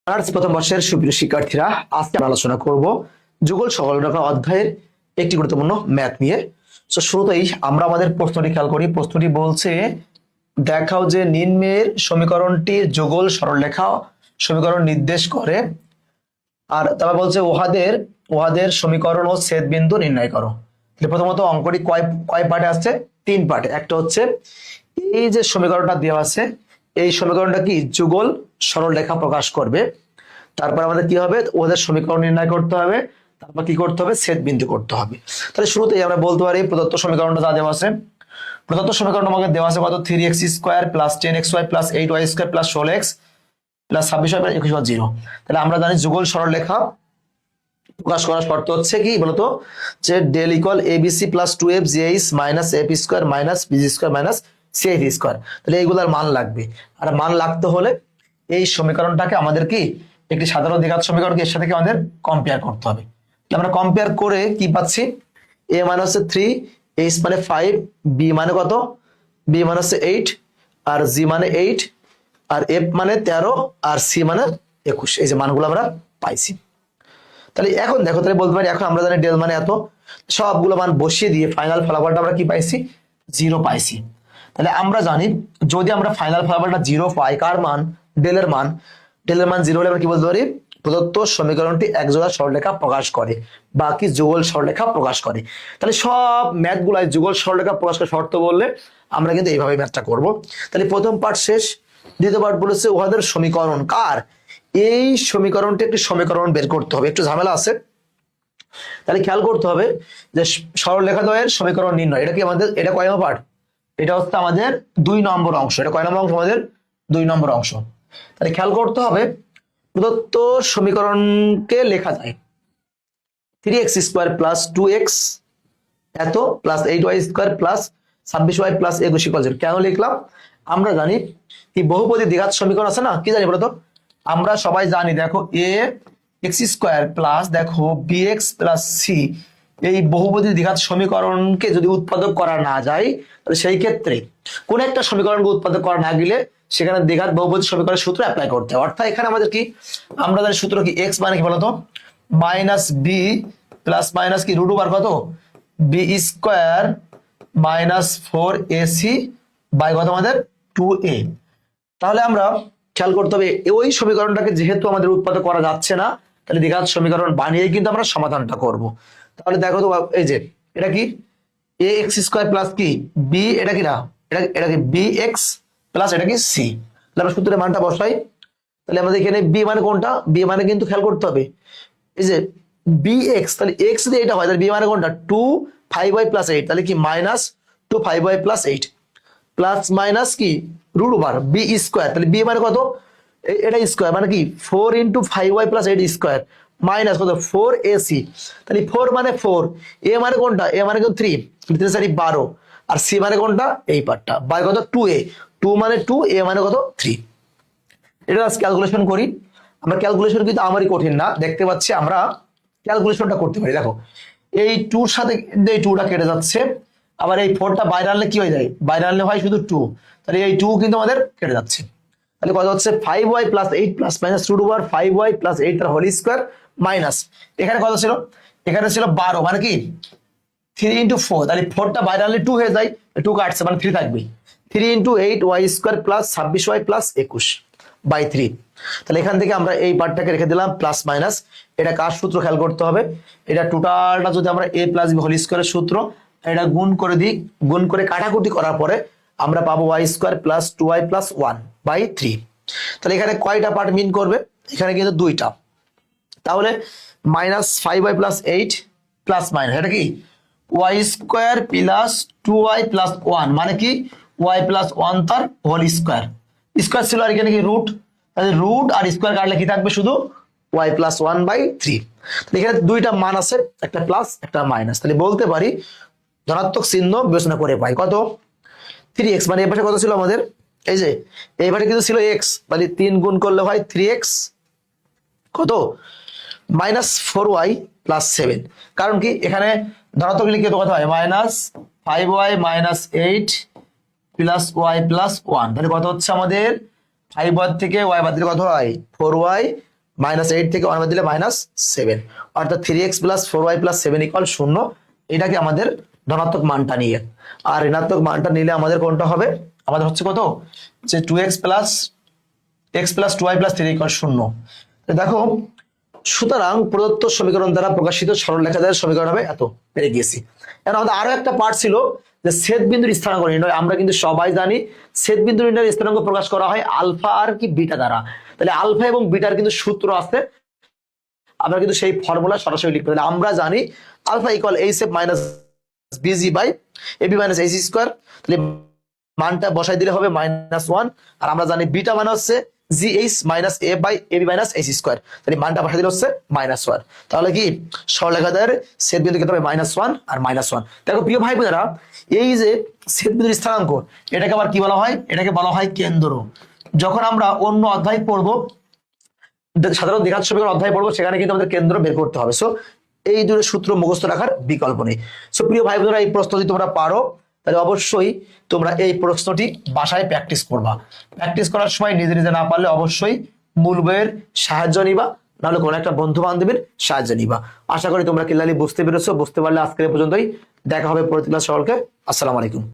Honours প্রথম বর্ষের সুপ্রিয় শিক্ষার্থীরা, আজকে আমরা আলোচনা করব যুগল সরলরেখা অধ্যায়ের একটি গুরুত্বপূর্ণ ম্যাথ নিয়ে। তো শুরুতেই আমরা আমাদের প্রশ্নটি খেয়াল করি। প্রশ্নটি বলছে, দেখাও যে নিম্নের সমীকরণটি যুগল সরলরেখা সমীকরণ নির্দেশ করে, আর তারপর বলছে উহাদের সমীকরণ ও ছেদ বিন্দু নির্ণয় করো। প্রথমত অঙ্কটি কয় কয় পার্টে আসছে? 3 পার্টে। একটা হচ্ছে এই যে সমীকরণটা দেওয়া আছে, এই সমীকরণটা কি যুগল সরলরেখা প্রকাশ করবে। তারপর আমাদের কি হবে? ওদের সমীকরণ নির্ণয় করতে হবে, তারপর কি করতে হবে? ছেদ বিন্দু করতে হবে। তাহলে শুরুতেই আমরা বলতে পারি প্রদত্ত সমীকরণটা যা দেওয়া আছে, প্রদত্ত সমীকরণ আমাকে দেওয়া আছে কত? 3x² plus 10xy plus 8y² plus 16x plus 26y plus 21y0। তাহলে আমরা জানি যুগল সরলরেখা প্রকাশ করার শর্ত হচ্ছে কি বলতো, যে del equal abc plus 2f minus f² minus bc² minus cf²। তাহলে এইগুলার মান লাগবে, আর মান লাগতে হলে এই সমীকরণটাকে আমাদের কি একটি সাধারণ দ্বিঘাত সমীকরণকে এর সাথে কি আমাদের কম্পেয়ার করতে হবে। আমরা কম্পেয়ার করে কি পাচ্ছি? a মানে হচ্ছে 3, h মানে 5, b মানে কত? b মানে হচ্ছে 8, আর g মানে 8, আর f মানে 13, আর c মানে 21। এই যে মানগুলো আমরা পাইছি। তাহলে এখন দেখো, তাহলে বলতে পারি এখন আমরা জানি ডেল মানে এত, সবগুলো মান বসিয়ে দিয়ে ফাইনাল ফলাফলটা আমরা কি পাইছি? 0 পাইছি। তাহলে আমরা জানি যদি আমরা ফাইনাল ফলাফলটা 0 পাই, কার মান? ডেলের মান। ডেলের মান 0 হলে আমরা কি বলতে পারি? প্রদত্ত সমীকরণটি একজোড়া সরলরেখা প্রকাশ করে, বা কি যুগল সরলরেখা প্রকাশ করে। তাহলে সব ম্যাথ গুলাই যুগল সরলরেখা প্রকাশ করে শর্ত বললে আমরা কিন্তু এইভাবে ম্যাথটা করব। তাহলে প্রথম পার্ট শেষ। দ্বিতীয় পার্ট বলেছে উহাদের সমীকরণ কার? এই সমীকরণটি একটি সমীকরণ বের করতে হবে, একটু ঝামেলা আছে। তাহলে খেয়াল করতে হবে যে সরলরেখাদ্বয়ের সমীকরণ নির্ণয়, এটা কি আমাদের, এটা কয় নম্বর পার্ট? এটা হচ্ছে আমাদের 2 নম্বর অংশ। এটা কয় নম্বর অংশ? আমাদের 2 নম্বর অংশ। তাহলে খেয়াল করতে হবে, প্রদত্ত সমীকরণকে লেখা যায় 3x² প্লাস 2x এত plus 8y² plus 26y plus 21 কেন লিখলাম? আমরা জানি কি বহুপদী দ্বিঘাত সমীকরণ আছে না, কি জানি বলতো? আমরা সবাই জানি, দেখো ax² প্লাস দেখো bx প্লাস c, এই বহুপদী দ্বিঘাত সমীকরণকে যদি উৎপাদক করা না যায়, তাহলে সেই ক্ষেত্রে কোন একটা সমীকরণকে উৎপাদক করা না গেলে সেখানে দ্বিঘাত বহুপদী সমীকরণের সূত্র অ্যাপ্লাই করতে হয়। অর্থাৎ এখানে আমাদের কি, আমরা জানি সূত্র কি, x মানে কি বলতো? মাইনাস বি প্লাস মাইনাস কি রুট ওভার কত? b² মাইনাস 4ac বাই কত আমাদের 2a। তাহলে আমরা খেয়াল করতে হবে, ওই সমীকরণটাকে যেহেতু আমাদের উৎপাদক করা যাচ্ছে না, তাহলে দ্বিঘাত সমীকরণ বানিয়ে কিন্তু আমরা সমাধানটা করব। তাহলে দেখো তো, এই যে এটা কি ax² প্লাস কি b, এটা কি না, এটা কি bx প্লাস এটা কি c। তাহলে আমরা সূত্রের মানটা বসাই। তাহলে আমাদের এখানে b মানে কোনটা? b মানে কিন্তু খেয়াল করতে হবে, এই যে bx, তাহলে x যদি এটা হয় তাহলে b মানে কোনটা? 2 5y প্লাস 8, তাহলে কি minus 2 5y plus 8 plus minus কি রুট ওভার b², তাহলে b মানে কত? এটা স্কোয়ার মানে কি 4 ইন্টু 5y প্লাস 8² মাইনাস কত? 4ac। তাহলে 4 মানে 4, a মানে কোনটা? a মানে কিন্তু 3, 3 4 12, আর c মানে কোনটা? এই পার্টটা, বাই কত? 2a, 2 মানে 2, a মানে কত? 3। এটা ক্যালকুলেশন করি আমরা। ক্যালকুলেশন কিন্তু আমারই কঠিন না, দেখতে পাচ্ছি আমরা ক্যালকুলেশনটা করতে পারি। দেখো এই 2 সাথে এই 2টা কেটে যাচ্ছে, আবার এই 4টা বাইরে আনলে কি হয়ে যায়? বাইরে আনলে হয় শুধু 2, তাহলে এই 2 কিন্তু আমাদের কেটে যাচ্ছে। তাহলে কত হচ্ছে? 5y plus 8 plus minus root over 5y plus 8 তার হোল স্কোয়ার মাইনাস, এখানে কত ছিল? এখানে ছিল 12, মানে কি 3 ইন্টু 4, তাহলে 4টা বাইরে আনলে 2 হয়ে যায়, 2 কাটছে মানে 3 থাকবে। 3 into 8y² plus 26y plus 21 by 3। তাহলে এখান থেকে আমরা এই পার্টটাকে রেখে দিলাম প্লাস মাইনাস। এটা কার সূত্র খেয়াল করতে হবে? এটা টোটালটা যদি আমরা a প্লাস b হোল স্কোয়ারের সূত্র, এটা গুণ করে দিই, গুণ করে কাটাকুটি করার পরে আমরা পাবো y² plus 2y plus 1 by 3। তাহলে এখানে কয়টা পার্ট মিন করবে? এখানে কিন্তু 2টা। তাহলে minus 5y plus 8 plus minus এটা কি y² প্লাস 2y প্লাস 1, মানে কি y প্লাস 1 তার হোল স্কোয়ার। স্কোয়ার ছিল আর এখানে কি রুট, তাহলে রুট আর স্কোয়ার কাটলে কি থাকবে? শুধু y প্লাস 1 বাই 3। তাহলে এখানে 2টা মান আছে, একটা প্লাস একটা মাইনাস। তাহলে বলতে পারি ধনাত্মক চিহ্ন বিবেচনা করে পাই কত? 3x, মানে এই পাশে কত ছিল আমাদের? এই যে এই পাশে কিন্তু ছিল x, তাহলে 3 গুণ করলে হয় 3x কত? Minus 4y plus 7। কারণ কি এখানে ধনাত্মক লিখে তো কত হয়? Minus 5y minus 8 plus y plus 1। তাহলে কত হচ্ছে আমাদের? 5y থেকে y বাদ দিলে কত হয়? 4y -8 থেকে 1 বাদ দিলে -7, অর্থাৎ 3x + 4y + 7 = 0। এটাকে আমাদের ধনাত্মক মানটা নিয়ে, আর ঋণাত্মক মানটা নিলে আমাদের কোনটা হবে, আমাদের হচ্ছে কত, যে 2x + x + 2y + 3 = 0। তো দেখো, সুতরাং প্রদত্ত সমীকরণ দ্বারা প্রকাশিত সরলরেখা দ্বয়ের সমীকরণ হবে এত। পেরে গিয়েছি। এখন আমাদের আরো একটা পার্ট ছিল যে ছেদ বিন্দুর স্থানাঙ্ক নির্ণয়। আমরা কিন্তু সবাই জানি ছেদ বিন্দু নির্ণয়ের স্থানাঙ্ক প্রকাশ করা হয় আলফা আর কি বিটা দ্বারা। তাহলে আলফা এবং বিটার কিন্তু সূত্র আছে, আমরা কিন্তু সেই ফর্মুলা সরাসরি লিখতে পারি। আমরা জানি alpha = hf - bg by ab - ac square. তাহলে মানটা বসাই দিলে হবে -1, আর আমরা জানি বিটা মানে হচ্ছে gh - a by ab - ac square. তাহলে মানটা বসাই দিলে হচ্ছে -1। তাহলে কি সরলরেখা দ্বয়ের ছেদ বিন্দু কত হবে, -1 আর -1। দেখো প্রিয় ভাই বোনেরা, এই যে ছেদ বিন্দুর স্থানাঙ্ক, এটাকে আবার কি বলা হয়, এটাকে বলা হয় কেন্দ্র। যখন আমরা অন্য অধ্যায় পড়বো, সাধারণ দ্বিঘাত সমীকরণ অধ্যায় পড়বো, সেখানে কিন্তু আমাদের কেন্দ্র বের করতে হবে। সো এই দুটো সূত্র মুখস্থ রাখার বিকল্প নেই। সো প্রিয় ভাই বোনেরা, এই প্রশ্ন যদি তোমরা পারো তাহলে অবশ্যই তোমরা এই প্রশ্নটি বাসায় প্র্যাকটিস করবা। প্র্যাকটিস করার সময় নিজে নিজে না পারলে অবশ্যই মূল বইয়ের সাহায্য নিবা, নাহলে কোনো একটা বন্ধু বান্ধবের সাহায্য নিবা। আশা করি তোমরা ক্লিয়ারলি বুঝতে পেরেছো। বুঝতে পারলে আজকের পর্যন্তই, দেখা হবে পরবর্তী ক্লাস। সকলকে আসসালামু আলাইকুম।